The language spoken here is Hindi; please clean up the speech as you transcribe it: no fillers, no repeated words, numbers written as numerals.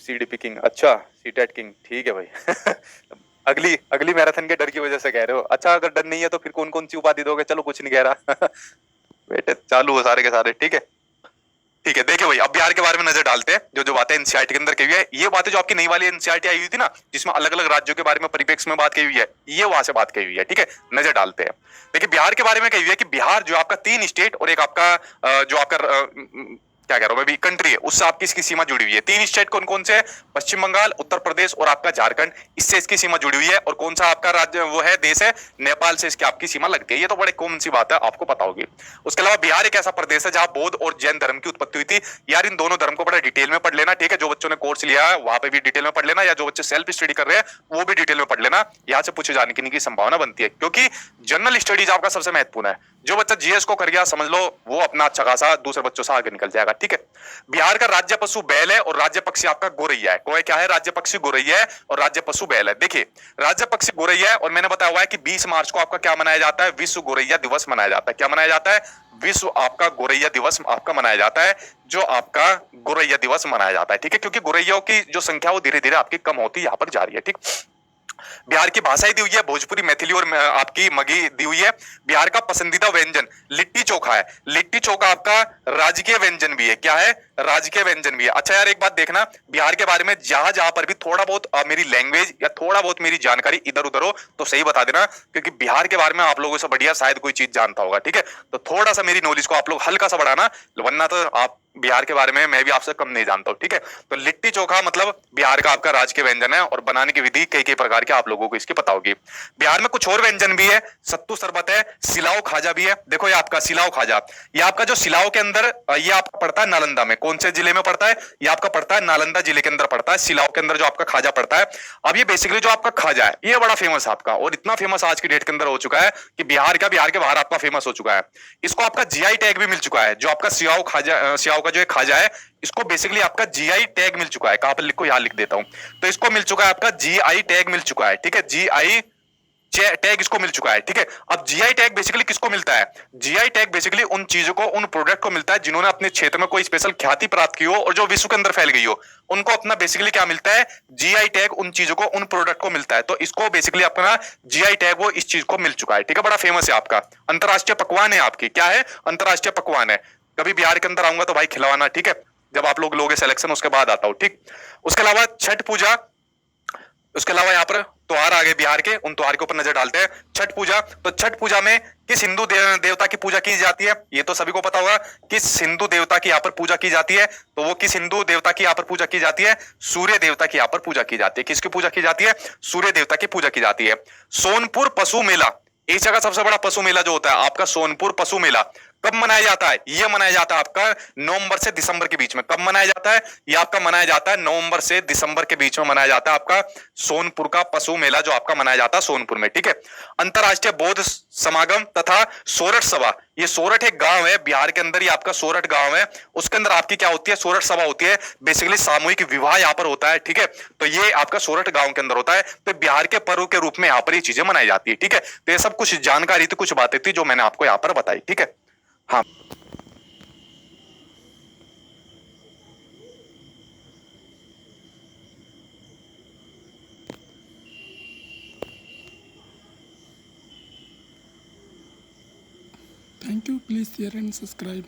सीडीपी किंग, अच्छा सीटेट किंग, ठीक है भाई। अगली अगली मैराथन के डर की वजह से कह रहे हो? अच्छा अगर डर नहीं है तो फिर कौन कौन सी उपाधि दोगे? चलो कुछ नहीं कह रहा। बेटे चालू हो सारे के सारे, ठीक है। ठीक है, देखिए भाई अब बिहार के बारे में नजर डालते हैं। जो जो बातें एनसीईआरटी के अंदर कही हुई है, ये बातें जो आपकी नई वाली एनसीईआरटी आई हुई थी ना, जिसमें अलग अलग राज्यों के बारे में परिप्रेक्ष्य में बात कही हुई है, ये वहां से बात कही हुई है, ठीक है। नजर डालते हैं। देखिए बिहार के बारे में कही हुई है कि बिहार जो आपका 3 स्टेट और एक आपका जो आपका क्या कह रहा हूं मैं भी, कंट्री है, उससे आपकी इसकी सीमा जुड़ी हुई है। 3 स्टेट कौन कौन से है? पश्चिम बंगाल, उत्तर प्रदेश और आपका झारखंड, इससे इसकी सीमा जुड़ी हुई है। और कौन सा आपका राज्य वो है, देश है? नेपाल से इसकी आपकी सीमा लगती है। ये तो बड़े कॉमन सी बात है, आपको पता होगी। उसके अलावा बिहार एक ऐसा प्रदेश है जहां बौद्ध और जैन धर्म की उत्पत्ति हुई थी। यार इन दोनों धर्म को बड़ा डिटेल में पढ़ लेना, ठीक है। जो बच्चों ने कोर्स लिया है वहां पे भी डिटेल में पढ़ लेना, या जो बच्चे सेल्फ स्टडी कर रहे हैं वो भी डिटेल में पढ़ लेना। यहाँ से पूछे जाने की संभावना बनती है, क्योंकि जनरल स्टडीज आपका सबसे महत्वपूर्ण है। जो बच्चा जीएस को कर गया समझ लो वो अपना अच्छा खासा दूसरे बच्चों से आगे निकल जाएगा, ठीक है। बिहार का राज्य पशु बैल है और राज्य पक्षी आपका गोरैया है। कोई क्या है? राज्य पक्षी गोरैया है और राज्य पशु बैल है। देखिए राज्य पक्षी गोरैया है, और मैंने बताया हुआ है कि 20 मार्च को आपका क्या मनाया जाता है? विश्व गोरैया दिवस मनाया जाता है। क्या मनाया जाता है? विश्व आपका गोरैया दिवस आपका मनाया जाता है। जो आपका गोरैया दिवस मनाया जाता है, ठीक है। क्योंकि गोरैयों की जो संख्या वो धीरे धीरे आपकी कम होती यहाँ पर जा रही है, ठीक। बिहार की भाषाएं दी हुई है, भोजपुरी, मैथिली और आपकी मगही दी हुई है। बिहार का पसंदीदा व्यंजन लिट्टी चोखा है। लिट्टी चोखा आपका राजकीय व्यंजन भी है। क्या है? राजकीय व्यंजन भी है। अच्छा यार एक बात देखना, बिहार के बारे में जहां जहां पर भी थोड़ा बहुत मेरी लैंग्वेज या थोड़ा बहुत मेरी जानकारी इधर उधर हो तो सही बता देना, क्योंकि बिहार के बारे में आप लोगों से बढ़िया शायद कोई चीज जानता होगा, ठीक है। तो थोड़ा सा मेरी नॉलेज को आप लोग हल्का सा बढ़ाना, वरना तो आप बिहार के बारे में मैं भी आपसे कम नहीं जानता हूँ, ठीक है। तो लिट्टी चोखा मतलब बिहार का आपका राजकीय व्यंजन है, और बनाने की विधि कई कई प्रकार के आप लोगों को इसकी पता होगी। बिहार में कुछ और व्यंजन भी है, सत्तू शरबत है, सिलाओ खाजा भी है। देखो ये आपका सिलाओ खाजा, ये आपका जो सिलाओ के अंदर ये आपका पड़ता है नालंदा में। कौन से जिले में पड़ता है? ये आपका पड़ता है नालंदा जिले के अंदर पड़ता है। सिलाओ के अंदर जो आपका खाजा पड़ता है। अब ये बेसिकली जो आपका खाजा है ये बड़ा फेमस है आपका, और इतना फेमस आज की डेट के अंदर हो चुका है कि बिहार के बाहर आपका फेमस हो चुका है। इसको आपका जीआई टैग भी मिल चुका है। जो आपका सियाओ खाजा, सियाओ का जो खाजा है, इसको बेसिकली आपका जीआई टैग मिल चुका है। कहां पर लिखो? यहां लिख देता हूं। तो इसको मिल चुका है आपका जीआई टैग मिल चुका है, ठीक है। जीआई टैग इसको मिल चुका है, ठीक है। अब जीआई टैग बेसिकली किसको मिलता है? जीआई टैग बेसिकली उन चीजों को, उन प्रोडक्ट को मिलता है जिन्होंने अपने क्षेत्र में कोई स्पेशल ख्याति प्राप्त की हो और जो विश्व के अंदर फैल गई हो, उनको अपना बेसिकली क्या मिलता है? जीआई टैग उन चीजों को, उन प्रोडक्ट को मिलता है। तो इसको बेसिकली अपना जीआई टैग वो इस चीज को मिल चुका है, ठीक है। बड़ा फेमस है आपका, अंतरराष्ट्रीय पकवान है आपकी। क्या है? अंतरराष्ट्रीय पकवान है। कभी बिहार के अंदर आऊंगा तो भाई खिलवाना, ठीक है। जब आप लोग लोगे सिलेक्शन उसके बाद आता हूं, ठीक। उसके अलावा छठ पूजा, उसके अलावा यहाँ पर त्योहार आ गए बिहार के, उन त्योहार के ऊपर नजर डालते हैं। छठ पूजा, तो छठ पूजा में किस हिंदू देवता की पूजा की जाती है? ये तो सभी को पता होगा। किस हिंदू देवता की यहाँ पर पूजा की जाती है? तो वो किस हिंदू देवता की यहाँ पर पूजा की जाती है? सूर्य देवता की यहाँ पर पूजा की जाती है। किसकी पूजा की जाती है? सूर्य देवता की पूजा की जाती है। सोनपुर पशु मेला, एशिया का सबसे बड़ा पशु मेला जो होता है आपका सोनपुर पशु मेला, कब मनाया जाता है? ये मनाया जाता है आपका नवंबर से दिसंबर के बीच में। कब मनाया जाता है? ये आपका मनाया जाता है नवंबर से दिसंबर के बीच में मनाया जाता है आपका सोनपुर का पशु मेला, जो आपका मनाया जाता है सोनपुर में, ठीक है। अंतरराष्ट्रीय बौद्ध समागम तथा सोरठ सभा, ये सोरठ एक गांव है बिहार के अंदर, ये आपका सोरठ गांव है, उसके अंदर आपकी क्या होती है? सोरठ सभा होती है। बेसिकली सामूहिक विवाह यहाँ पर होता है, ठीक है। तो ये आपका सोरठ गांव के अंदर होता है। तो बिहार के पर्व के रूप में यहाँ पर ये चीजें मनाई जाती है, ठीक है। तो ये सब कुछ जानकारी थी, कुछ बातें थी जो मैंने आपको यहाँ पर बताई, ठीक है। हाँ Thank you. Please share and subscribe.